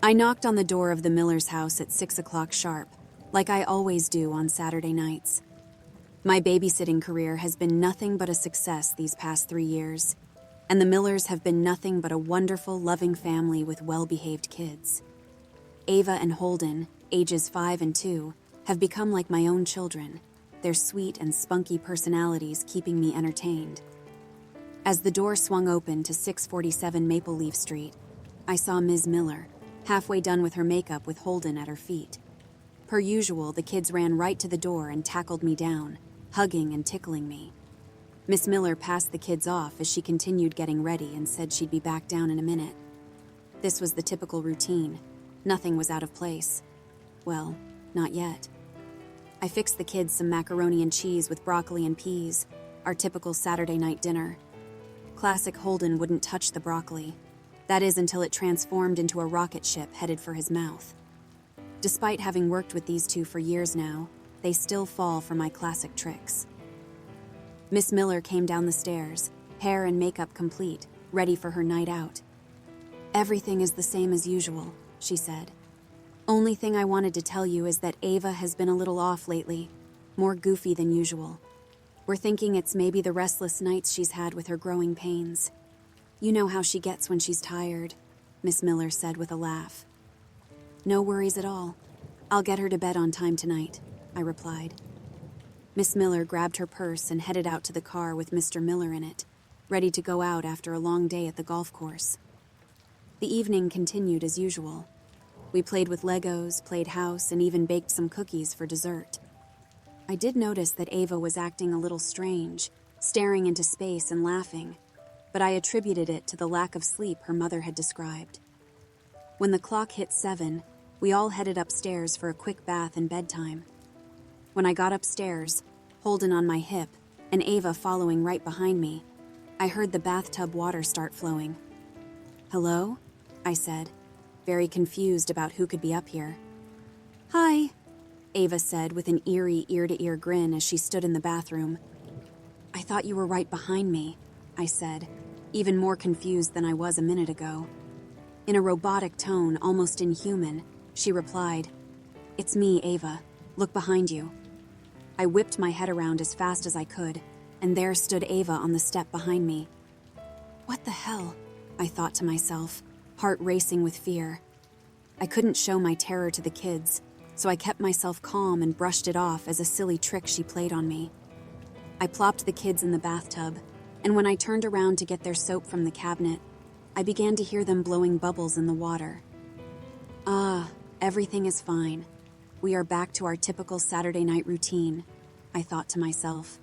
I knocked on the door of the Miller's house at 6 o'clock sharp, like I always do on Saturday nights. My babysitting career has been nothing but a success these past 3 years, and the Millers have been nothing but a wonderful, loving family with well-behaved kids. Ava and Holden, ages 5 and 2, have become like my own children, their sweet and spunky personalities keeping me entertained. As the door swung open to 647 Maple Leaf Street, I saw Ms. Miller, halfway done with her makeup with Holden at her feet. Per usual, the kids ran right to the door and tackled me down, hugging and tickling me. Miss Miller passed the kids off as she continued getting ready and said she'd be back down in a minute. This was the typical routine. Nothing was out of place. Well, not yet. I fixed the kids some macaroni and cheese with broccoli and peas, our typical Saturday night dinner. Classic Holden wouldn't touch the broccoli. That is until it transformed into a rocket ship headed for his mouth. Despite having worked with these two for years now, they still fall for my classic tricks. Miss Miller came down the stairs, hair and makeup complete, ready for her night out. "Everything is the same as usual," she said. "Only thing I wanted to tell you is that Ava has been a little off lately, more goofy than usual. We're thinking it's maybe the restless nights she's had with her growing pains. You know how she gets when she's tired," Miss Miller said with a laugh. "No worries at all. I'll get her to bed on time tonight," I replied. Miss Miller grabbed her purse and headed out to the car with Mr. Miller in it, ready to go out after a long day at the golf course. The evening continued as usual. We played with Legos, played house, and even baked some cookies for dessert. I did notice that Ava was acting a little strange, staring into space and laughing, but I attributed it to the lack of sleep her mother had described. When the clock hit 7, we all headed upstairs for a quick bath and bedtime. When I got upstairs, Holden on my hip and Ava following right behind me, I heard the bathtub water start flowing. "Hello?" I said, very confused about who could be up here. "Hi," Ava said with an eerie ear-to-ear grin as she stood in the bathroom. "I thought you were right behind me," I said, even more confused than I was a minute ago. In a robotic tone, almost inhuman, she replied, "It's me, Ava. Look behind you." I whipped my head around as fast as I could, and there stood Ava on the step behind me. "What the hell?" I thought to myself, heart racing with fear. I couldn't show my terror to the kids, so I kept myself calm and brushed it off as a silly trick she played on me. I plopped the kids in the bathtub, and when I turned around to get their soap from the cabinet, I began to hear them blowing bubbles in the water. "Ah, everything is fine. We are back to our typical Saturday night routine," I thought to myself.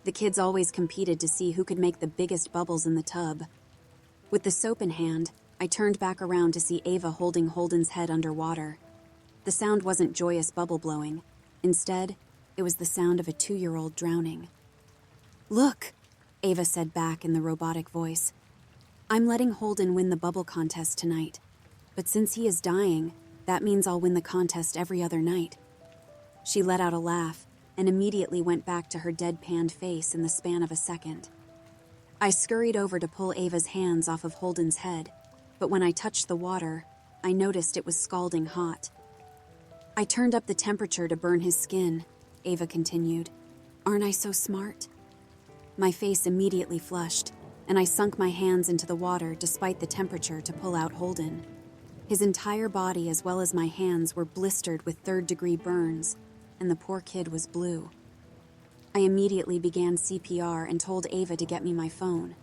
The kids always competed to see who could make the biggest bubbles in the tub. With the soap in hand, I turned back around to see Ava holding Holden's head underwater. The sound wasn't joyous bubble blowing. Instead, it was the sound of a 2-year-old drowning. "Look," Ava said back in the robotic voice. "I'm letting Holden win the bubble contest tonight. But since he is dying, that means I'll win the contest every other night." She let out a laugh and immediately went back to her deadpanned face in the span of a second. I scurried over to pull Ava's hands off of Holden's head, but when I touched the water, I noticed it was scalding hot. "I turned up the temperature to burn his skin," Ava continued. "Aren't I so smart?" My face immediately flushed, and I sunk my hands into the water despite the temperature to pull out Holden. His entire body as well as my hands were blistered with 3rd-degree burns, and the poor kid was blue. I immediately began CPR and told Ava to get me my phone.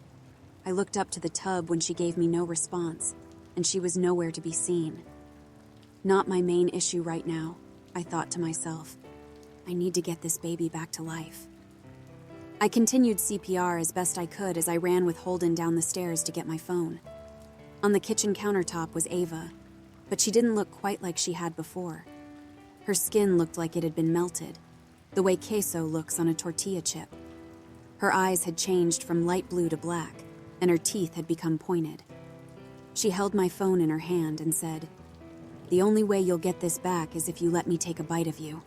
I looked up to the tub when she gave me no response, and she was nowhere to be seen. Not my main issue right now, I thought to myself. I need to get this baby back to life. I continued CPR as best I could as I ran with Holden down the stairs to get my phone. On the kitchen countertop was Ava, but she didn't look quite like she had before. Her skin looked like it had been melted, the way queso looks on a tortilla chip. Her eyes had changed from light blue to black, and her teeth had become pointed. She held my phone in her hand and said, "The only way you'll get this back is if you let me take a bite of you."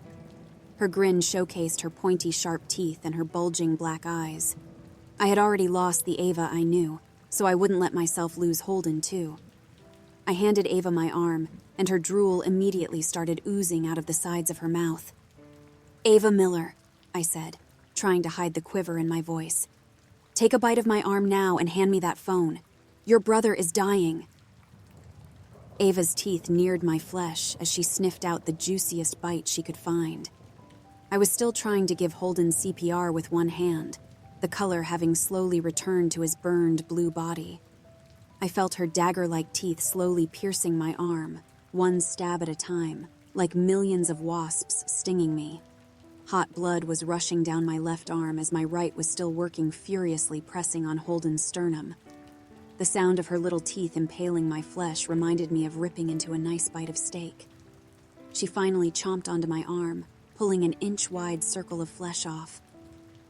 Her grin showcased her pointy, sharp teeth and her bulging black eyes. I had already lost the Ava I knew, so I wouldn't let myself lose Holden too. I handed Ava my arm, and her drool immediately started oozing out of the sides of her mouth. "Ava Miller," I said, trying to hide the quiver in my voice. "Take a bite of my arm now and hand me that phone. Your brother is dying." Ava's teeth neared my flesh as she sniffed out the juiciest bite she could find. I was still trying to give Holden CPR with one hand, the color having slowly returned to his burned blue body. I felt her dagger-like teeth slowly piercing my arm, one stab at a time, like millions of wasps stinging me. Hot blood was rushing down my left arm as my right was still working furiously, pressing on Holden's sternum. The sound of her little teeth impaling my flesh reminded me of ripping into a nice bite of steak. She finally chomped onto my arm, pulling an inch-wide circle of flesh off.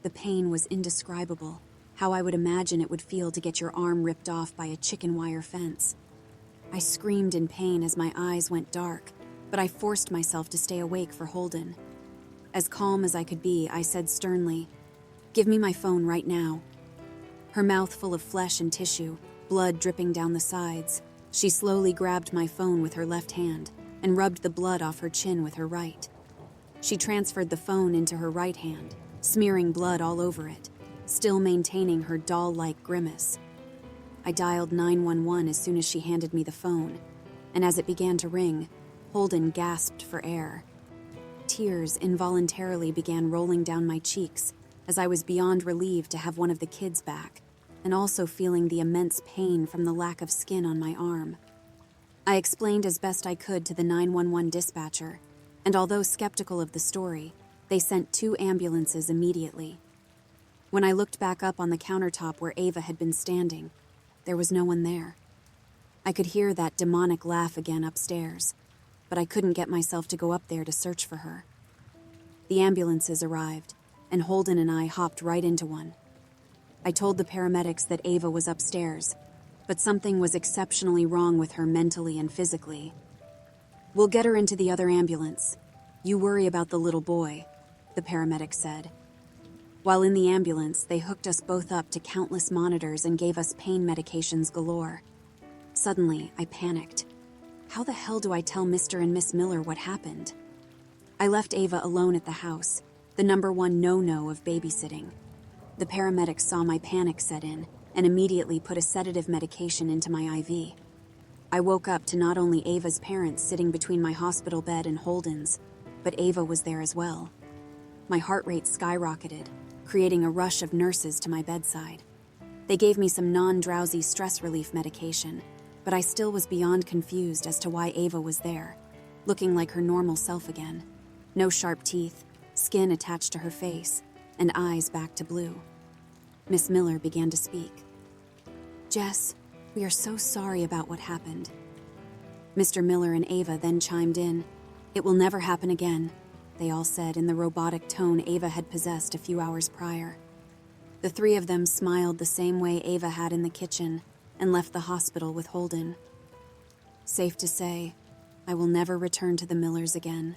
The pain was indescribable, how I would imagine it would feel to get your arm ripped off by a chicken wire fence. I screamed in pain as my eyes went dark, but I forced myself to stay awake for Holden. As calm as I could be, I said sternly, "Give me my phone right now." Her mouth full of flesh and tissue, blood dripping down the sides, she slowly grabbed my phone with her left hand and rubbed the blood off her chin with her right. She transferred the phone into her right hand, smearing blood all over it, still maintaining her doll-like grimace. I dialed 911 as soon as she handed me the phone, and as it began to ring, Holden gasped for air. Tears involuntarily began rolling down my cheeks as I was beyond relieved to have one of the kids back, and also feeling the immense pain from the lack of skin on my arm. I explained as best I could to the 911 dispatcher, and although skeptical of the story, they sent 2 ambulances immediately. When I looked back up on the countertop where Ava had been standing, there was no one there. I could hear that demonic laugh again upstairs, but I couldn't get myself to go up there to search for her. The ambulances arrived, and Holden and I hopped right into one. I told the paramedics that Ava was upstairs, but something was exceptionally wrong with her mentally and physically. "We'll get her into the other ambulance. You worry about the little boy," the paramedic said. While in the ambulance, they hooked us both up to countless monitors and gave us pain medications galore. Suddenly, I panicked. How the hell do I tell Mr. and Miss Miller what happened? I left Ava alone at the house, the #1 no-no of babysitting. The paramedics saw my panic set in and immediately put a sedative medication into my IV. I woke up to not only Ava's parents sitting between my hospital bed and Holden's, but Ava was there as well. My heart rate skyrocketed, creating a rush of nurses to my bedside. They gave me some non-drowsy stress relief medication, but I still was beyond confused as to why Ava was there, looking like her normal self again. No sharp teeth, skin attached to her face, and eyes back to blue. Miss Miller began to speak. "Jess, we are so sorry about what happened." Mr. Miller and Ava then chimed in. "It will never happen again," they all said in the robotic tone Ava had possessed a few hours prior. The 3 of them smiled the same way Ava had in the kitchen and left the hospital with Holden. Safe to say, I will never return to the Millers again.